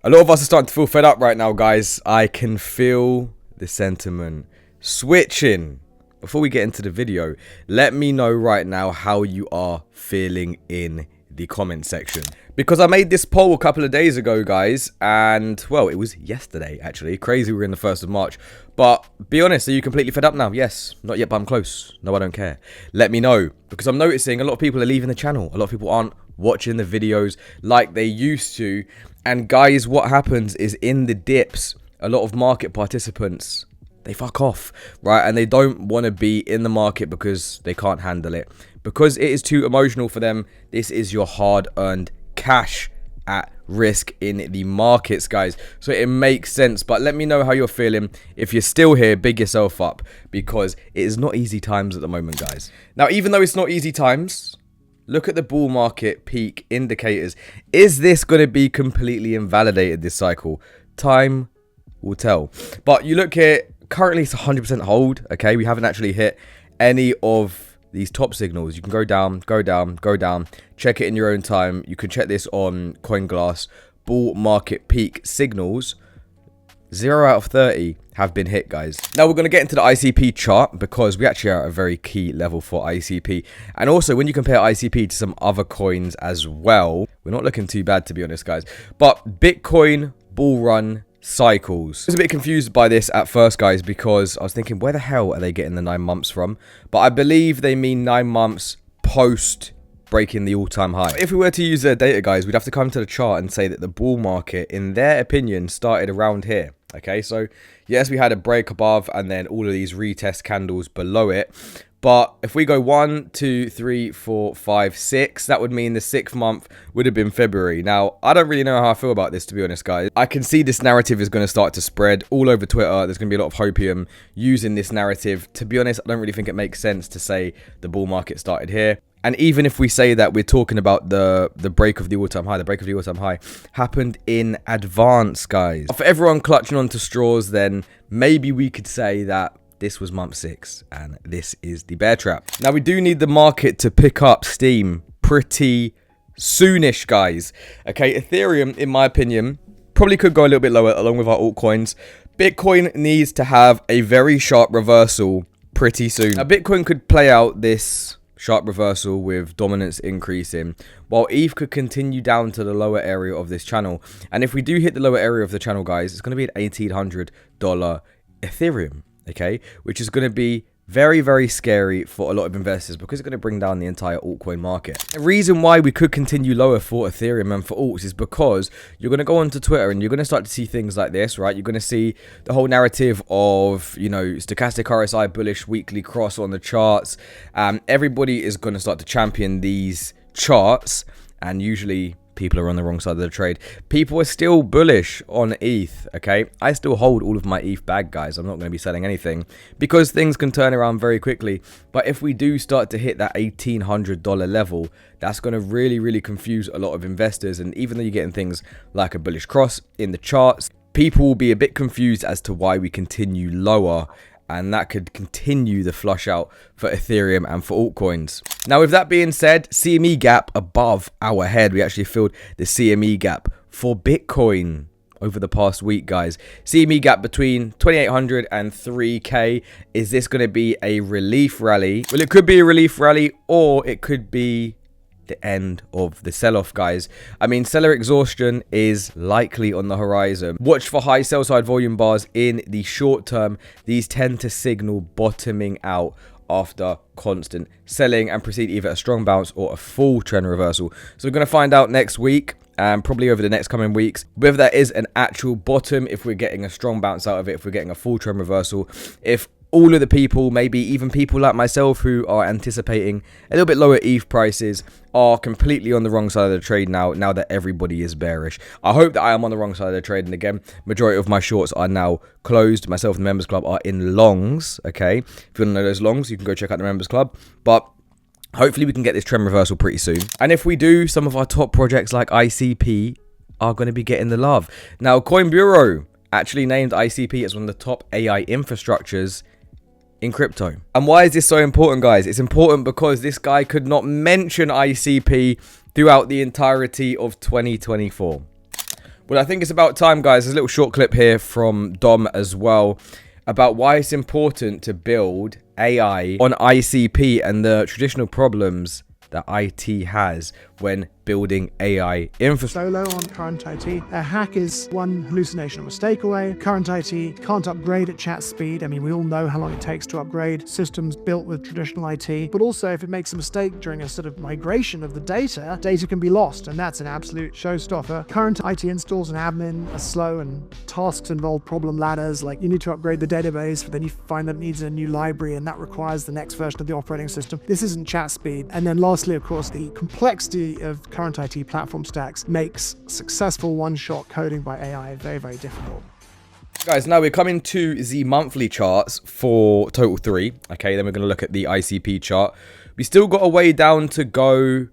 A lot of us are starting to feel fed up right now, guys. I can feel the sentiment switching. Before we get into the video, let me know right now how you are feeling in the comment section. Because I made this poll a couple of days ago, guys, and, well, it was yesterday, actually. Crazy we're in the 1st of March. But, be honest, are you completely fed up now? Yes. Not yet, but I'm close. No, I don't care. Let me know. Because I'm noticing a lot of people are leaving the channel. A lot of people aren't watching the videos like they used to. And, guys, what happens is in the dips, a lot of market participants, they fuck off, right? And they don't want to be in the market because they can't handle it. Because it is too emotional for them. This is your hard-earned cash at risk in the markets, guys. So it makes sense. But let me know how you're feeling. If you're still here, big yourself up, because it is not easy times at the moment, guys. Now, even though it's not easy times, look at the bull market peak indicators. Is this going to be completely invalidated this cycle? Time will tell. But you look here, currently it's 100% hold. Okay, we haven't actually hit any of these top signals. You can go down, go down, go down. Check it in your own time. You can check this on CoinGlass. Bull market peak signals, 0 out of 30 have been hit, guys. Now we're going to get into the ICP chart because we actually are at a very key level for ICP. And also when you compare ICP to some other coins as well, we're not looking too bad, to be honest, guys. But Bitcoin bull run cycles. I was a bit confused by this at first, guys, because I was thinking, where the hell are they getting the 9 months from? But I believe they mean 9 months post breaking the all-time high. If we were to use their data, guys, we'd have to come to the chart and say that the bull market, in their opinion, started around here. Okay, so yes, we had a break above and then all of these retest candles below it. But if we go 1, 2, 3, 4, 5, 6, that would mean the 6th month would have been February. Now, I don't really know how I feel about this, to be honest, guys. I can see this narrative is going to start to spread all over Twitter. There's going to be a lot of hopium using this narrative. To be honest, I don't really think it makes sense to say the bull market started here. And even if we say that we're talking about the break of the all-time high, the break of the all-time high happened in advance, guys. For everyone clutching onto straws, then maybe we could say that this was month 6 and this is the bear trap. Now, we do need the market to pick up steam pretty soonish, guys. Okay, Ethereum, in my opinion, probably could go a little bit lower along with our altcoins. Bitcoin needs to have a very sharp reversal pretty soon. Now, Bitcoin could play out this sharp reversal with dominance increasing, while ETH could continue down to the lower area of this channel. And if we do hit the lower area of the channel, guys, it's going to be an $1,800 Ethereum. Okay, which is going to be very, very scary for a lot of investors because it's going to bring down the entire altcoin market. The reason why we could continue lower for Ethereum and for alts is because you're going to go onto Twitter and you're going to start to see things like this, right? You're going to see the whole narrative of, you know, stochastic RSI bullish weekly cross on the charts. Everybody is going to start to champion these charts, and usually people are on the wrong side of the trade. People are still bullish on ETH, okay? I still hold all of my ETH bag, guys. I'm not going to be selling anything because things can turn around very quickly. But if we do start to hit that $1,800 level, that's going to really, really confuse a lot of investors. And even though you're getting things like a bullish cross in the charts, people will be a bit confused as to why we continue lower. And that could continue the flush out for Ethereum and for altcoins. Now, with that being said, CME gap above our head. We actually filled the CME gap for Bitcoin over the past week, guys. CME gap between 2,800 and 3K. Is this going to be a relief rally? Well, it could be a relief rally, or it could be the end of the sell-off, guys. I mean, seller exhaustion is likely on the horizon. Watch for high sell side volume bars in the short term. These tend to signal bottoming out after constant selling and proceed either a strong bounce or a full trend reversal. So we're going to find out next week, and probably over the next coming weeks, whether that is an actual bottom, if we're getting a strong bounce out of it, if we're getting a full trend reversal, if all of the people, maybe even people like myself who are anticipating a little bit lower ETH prices, are completely on the wrong side of the trade now that everybody is bearish. I hope that I am on the wrong side of the trade, and again, majority of my shorts are now closed. Myself and the members club are in longs, okay? If you want to know those longs, you can go check out the members club. But hopefully we can get this trend reversal pretty soon. And if we do, some of our top projects like ICP are going to be getting the love. Now, Coin Bureau actually named ICP as one of the top AI infrastructures in crypto. And why is this so important, guys? It's important because this guy could not mention ICP throughout the entirety of 2024. Well, I think it's about time, guys. There's a little short clip here from Dom as well about why it's important to build AI on ICP and the traditional problems that IT has when building AI infrastructure. Solo on current IT. A hack is one hallucination or mistake away. Current IT can't upgrade at chat speed. I mean, we all know how long it takes to upgrade systems built with traditional IT. But also, if it makes a mistake during a sort of migration of the data, data can be lost, and that's an absolute showstopper. Current IT installs and admin are slow, and tasks involve problem ladders. Like, you need to upgrade the database, but then you find that it needs a new library, and that requires the next version of the operating system. This isn't chat speed. And then lastly, of course, the complexity of current IT platform stacks makes successful one-shot coding by AI very, very difficult. Guys, now we're coming to the monthly charts for Total 3. Okay, then we're going to look at the ICP chart. We still got a way down to go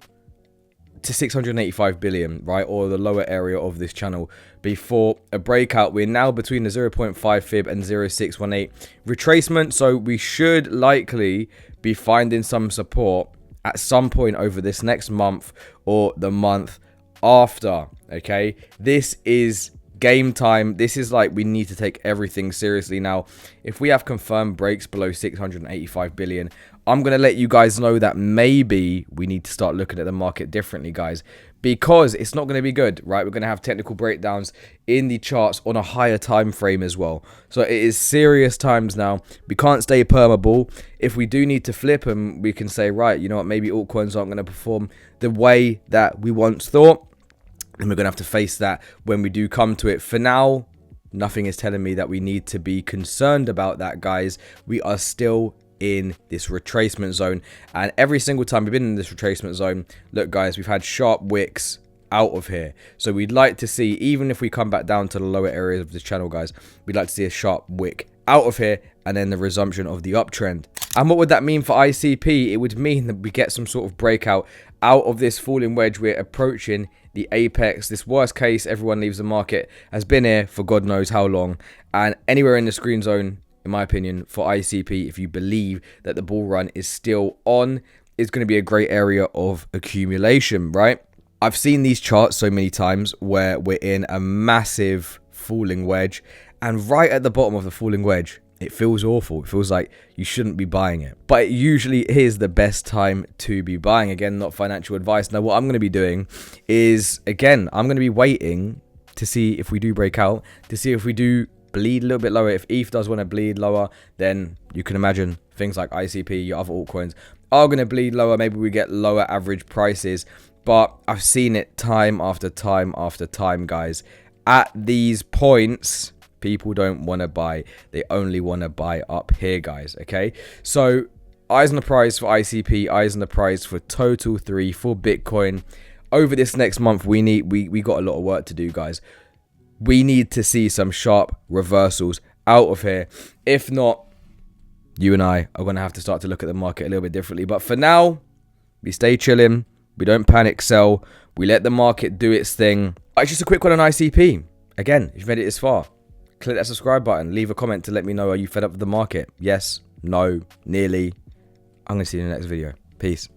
to 685 billion, right, or the lower area of this channel before a breakout. We're now between the 0.5 fib and 0.618 retracement, so we should likely be finding some support at some point over this next month or the month after. Okay, this is game time. This is like, we need to take everything seriously now. If we have confirmed breaks below 685 billion, I'm going to let you guys know that maybe we need to start looking at the market differently, guys, because it's not going to be good, right? We're going to have technical breakdowns in the charts on a higher time frame as well. So it is serious times now. We can't stay permeable. If we do need to flip them, we can say, right, you know what, maybe altcoins aren't going to perform the way that we once thought, and we're going to have to face that when we do come to it. For now, nothing is telling me that we need to be concerned about that, guys. We are still in this retracement zone, and every single time we've been in this retracement zone, look guys, we've had sharp wicks out of here. So we'd like to see, even if we come back down to the lower areas of this channel, guys, we'd like to see a sharp wick out of here and then the resumption of the uptrend. And what would that mean for ICP? It would mean that we get some sort of breakout out of this falling wedge. We're approaching the apex. This worst case, everyone leaves the market, has been here for God knows how long, and anywhere in the screen zone, in my opinion, for ICP, if you believe that the bull run is still on, it's going to be a great area of accumulation, right? I've seen these charts so many times where we're in a massive falling wedge, and right at the bottom of the falling wedge, it feels awful. It feels like you shouldn't be buying it, but it usually is the best time to be buying. Again, not financial advice. Now, what I'm going to be doing is, again, I'm going to be waiting to see if we do break out, to see if we do bleed a little bit lower. If ETH does want to bleed lower, then you can imagine things like ICP, your other altcoins, are going to bleed lower. Maybe we get lower average prices, but I've seen it time after time after time, guys. At these points, people don't want to buy. They only want to buy up here, guys. Okay, so eyes on the prize for ICP, eyes on the prize for Total 3, for Bitcoin. Over this next month, we got a lot of work to do, guys. We need to see some sharp reversals out of here. If not, you and I are going to have to start to look at the market a little bit differently. But for now, we stay chilling. We don't panic sell. We let the market do its thing. It's just a quick one on ICP. Again, if you've made it this far, click that subscribe button. Leave a comment to let me know, are you fed up with the market? Yes, no, nearly. I'm going to see you in the next video. Peace.